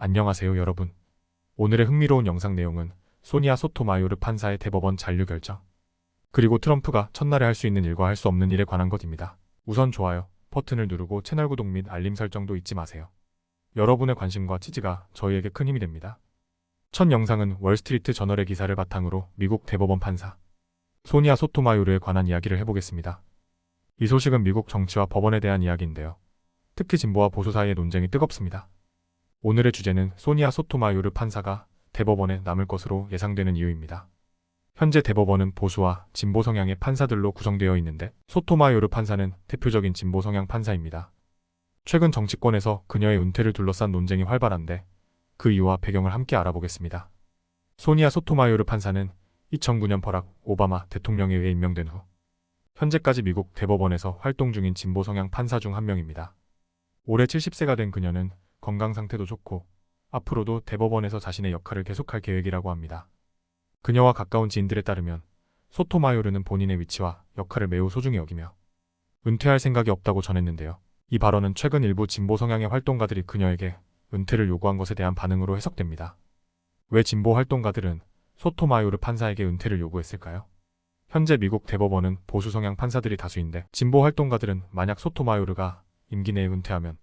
안녕하세요 여러분. 오늘의 흥미로운 영상 내용은 소니아 소토마요르 판사의 대법원 잔류 결정, 그리고 트럼프가 첫날에 할 수 있는 일과 할 수 없는 일에 관한 것입니다. 우선 좋아요 버튼을 누르고 채널 구독 및 알림 설정도 잊지 마세요. 여러분의 관심과 지지가 저희에게 큰 힘이 됩니다. 첫 영상은 월스트리트 저널의 기사를 바탕으로 미국 대법원 판사 소니아 소토마요르에 관한 이야기를 해보겠습니다. 이 소식은 미국 정치와 법원에 대한 이야기인데요. 특히 진보와 보수 사이의 논쟁이 뜨겁습니다. 오늘의 주제는 소니아 소토마요르 판사가 대법원에 남을 것으로 예상되는 이유입니다. 현재 대법원은 보수와 진보 성향의 판사들로 구성되어 있는데 소토마요르 판사는 대표적인 진보 성향 판사입니다. 최근 정치권에서 그녀의 은퇴를 둘러싼 논쟁이 활발한데 그 이유와 배경을 함께 알아보겠습니다. 소니아 소토마요르 판사는 2009년 버락 오바마 대통령에 의해 임명된 후 현재까지 미국 대법원에서 활동 중인 진보 성향 판사 중 한 명입니다. 올해 70세가 된 그녀는 건강 상태도 좋고 앞으로도 대법원에서 자신의 역할을 계속할 계획이라고 합니다. 그녀와 가까운 지인들에 따르면 소토마요르는 본인의 위치와 역할을 매우 소중히 여기며 은퇴할 생각이 없다고 전했는데요. 이 발언은 최근 일부 진보 성향의 활동가들이 그녀에게 은퇴를 요구한 것에 대한 반응으로 해석됩니다. 왜 진보 활동가들은 소토마요르 판사에게 은퇴를 요구했을까요? 현재 미국 대법원은 보수 성향 판사들이 다수인데 진보 활동가들은 만약 소토마요르가 임기 내에 은퇴하면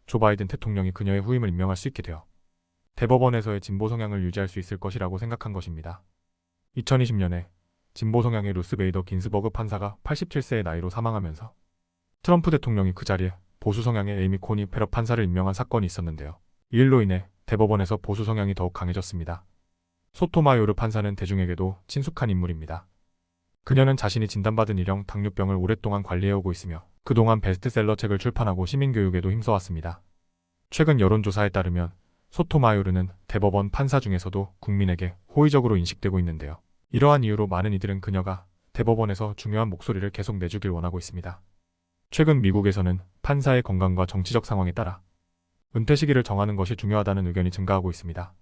조 바이든 대통령이 그녀의 후임을 임명할 수 있게 되어 대법원에서의 진보 성향을 유지할 수 있을 것이라고 생각한 것입니다. 2020년에 진보 성향의 루스 베이더 긴스버그 판사가 87세의 나이로 사망하면서 트럼프 대통령이 그 자리에 보수 성향의 에이미 코니 페러 판사를 임명한 사건이 있었는데요. 이 일로 인해 대법원에서 보수 성향이 더욱 강해졌습니다. 소토마요르 판사는 대중에게도 친숙한 인물입니다. 그녀는 자신이 진단받은 일형 당뇨병을 오랫동안 관리해오고 있으며 그동안 베스트셀러 책을 출판하고 시민교육에도 힘써왔습니다. 최근 여론조사에 따르면 소토마요르는 대법원 판사 중에서도 국민에게 호의적으로 인식되고 있는데요. 이러한 이유로 많은 이들은 그녀가 대법원에서 중요한 목소리를 계속 내주길 원하고 있습니다. 최근 미국에서는 판사의 건강과 정치적 상황에 따라 은퇴 시기를 정하는 것이 중요하다는 의견이 증가하고 있습니다.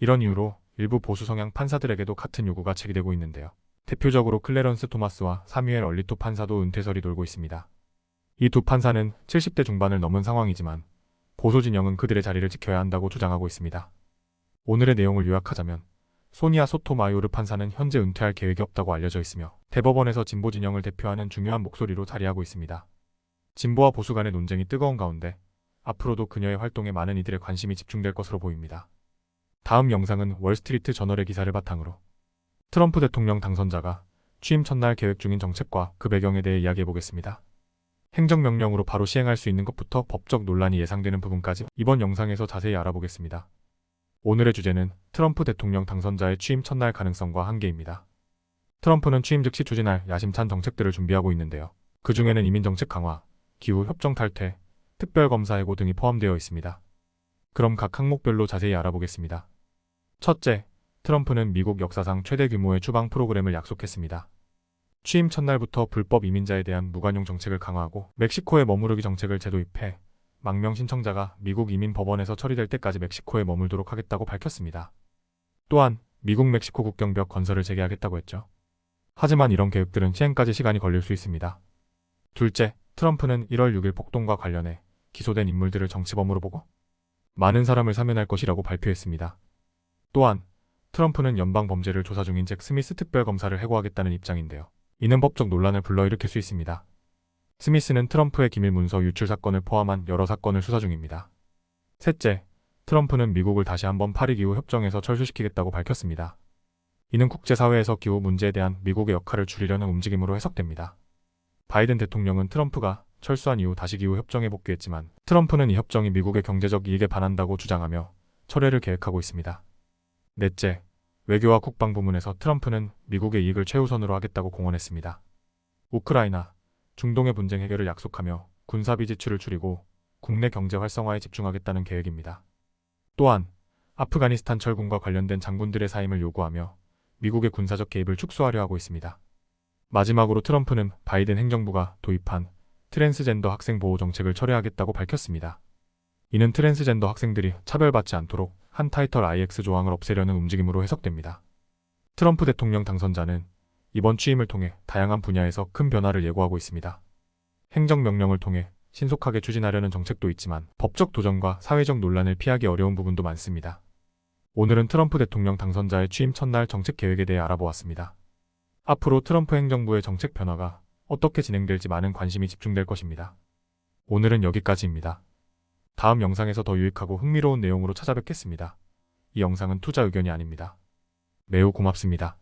이런 이유로 일부 보수 성향 판사들에게도 같은 요구가 제기되고 있는데요. 대표적으로 클래런스 토마스와 사뮤엘 얼리토 판사도 은퇴설이 돌고 있습니다. 이 두 판사는 70대 중반을 넘은 상황이지만 보수 진영은 그들의 자리를 지켜야 한다고 주장하고 있습니다. 오늘의 내용을 요약하자면 소니아 소토마요르 판사는 현재 은퇴할 계획이 없다고 알려져 있으며 대법원에서 진보 진영을 대표하는 중요한 목소리로 자리하고 있습니다. 진보와 보수 간의 논쟁이 뜨거운 가운데 앞으로도 그녀의 활동에 많은 이들의 관심이 집중될 것으로 보입니다. 다음 영상은 월스트리트 저널의 기사를 바탕으로 트럼프 대통령 당선자가 취임 첫날 계획 중인 정책과 그 배경에 대해 이야기해보겠습니다. 행정명령으로 바로 시행할 수 있는 것부터 법적 논란이 예상되는 부분까지 이번 영상에서 자세히 알아보겠습니다. 오늘의 주제는 트럼프 대통령 당선자의 취임 첫날 가능성과 한계입니다. 트럼프는 취임 즉시 추진할 야심찬 정책들을 준비하고 있는데요. 그 중에는 이민정책 강화, 기후 협정 탈퇴, 특별검사 해고 등이 포함되어 있습니다. 그럼 각 항목별로 자세히 알아보겠습니다. 첫째, 트럼프는 미국 역사상 최대 규모의 추방 프로그램을 약속했습니다. 취임 첫날부터 불법 이민자에 대한 무관용 정책을 강화하고 멕시코에 머무르기 정책을 재도입해 망명 신청자가 미국 이민 법원에서 처리될 때까지 멕시코에 머물도록 하겠다고 밝혔습니다. 또한 미국 멕시코 국경벽 건설을 재개하겠다고 했죠. 하지만 이런 계획들은 시행까지 시간이 걸릴 수 있습니다. 둘째, 트럼프는 1월 6일 폭동과 관련해 기소된 인물들을 정치범으로 보고 많은 사람을 사면할 것이라고 발표했습니다. 또한 트럼프는 연방범죄를 조사 중인 잭 스미스 특별검사를 해고하겠다는 입장인데요. 이는 법적 논란을 불러일으킬 수 있습니다. 스미스는 트럼프의 기밀 문서 유출 사건을 포함한 여러 사건을 수사 중입니다. 셋째, 트럼프는 미국을 다시 한번 파리 기후 협정에서 철수시키겠다고 밝혔습니다. 이는 국제사회에서 기후 문제에 대한 미국의 역할을 줄이려는 움직임으로 해석됩니다. 바이든 대통령은 트럼프가 철수한 이후 다시 기후 협정에 복귀했지만 트럼프는 이 협정이 미국의 경제적 이익에 반한다고 주장하며 철회를 계획하고 있습니다. 넷째, 외교와 국방 부문에서 트럼프는 미국의 이익을 최우선으로 하겠다고 공언했습니다. 우크라이나, 중동의 분쟁 해결을 약속하며 군사비 지출을 줄이고 국내 경제 활성화에 집중하겠다는 계획입니다. 또한 아프가니스탄 철군과 관련된 장군들의 사임을 요구하며 미국의 군사적 개입을 축소하려 하고 있습니다. 마지막으로 트럼프는 바이든 행정부가 도입한 트랜스젠더 학생 보호 정책을 철회하겠다고 밝혔습니다. 이는 트랜스젠더 학생들이 차별받지 않도록 한 타이틀 IX 조항을 없애려는 움직임으로 해석됩니다. 트럼프 대통령 당선자는 이번 취임을 통해 다양한 분야에서 큰 변화를 예고하고 있습니다. 행정명령을 통해 신속하게 추진하려는 정책도 있지만 법적 도전과 사회적 논란을 피하기 어려운 부분도 많습니다. 오늘은 트럼프 대통령 당선자의 취임 첫날 정책 계획에 대해 알아보았습니다. 앞으로 트럼프 행정부의 정책 변화가 어떻게 진행될지 많은 관심이 집중될 것입니다. 오늘은 여기까지입니다. 다음 영상에서 더 유익하고 흥미로운 내용으로 찾아뵙겠습니다. 이 영상은 투자 의견이 아닙니다. 매우 고맙습니다.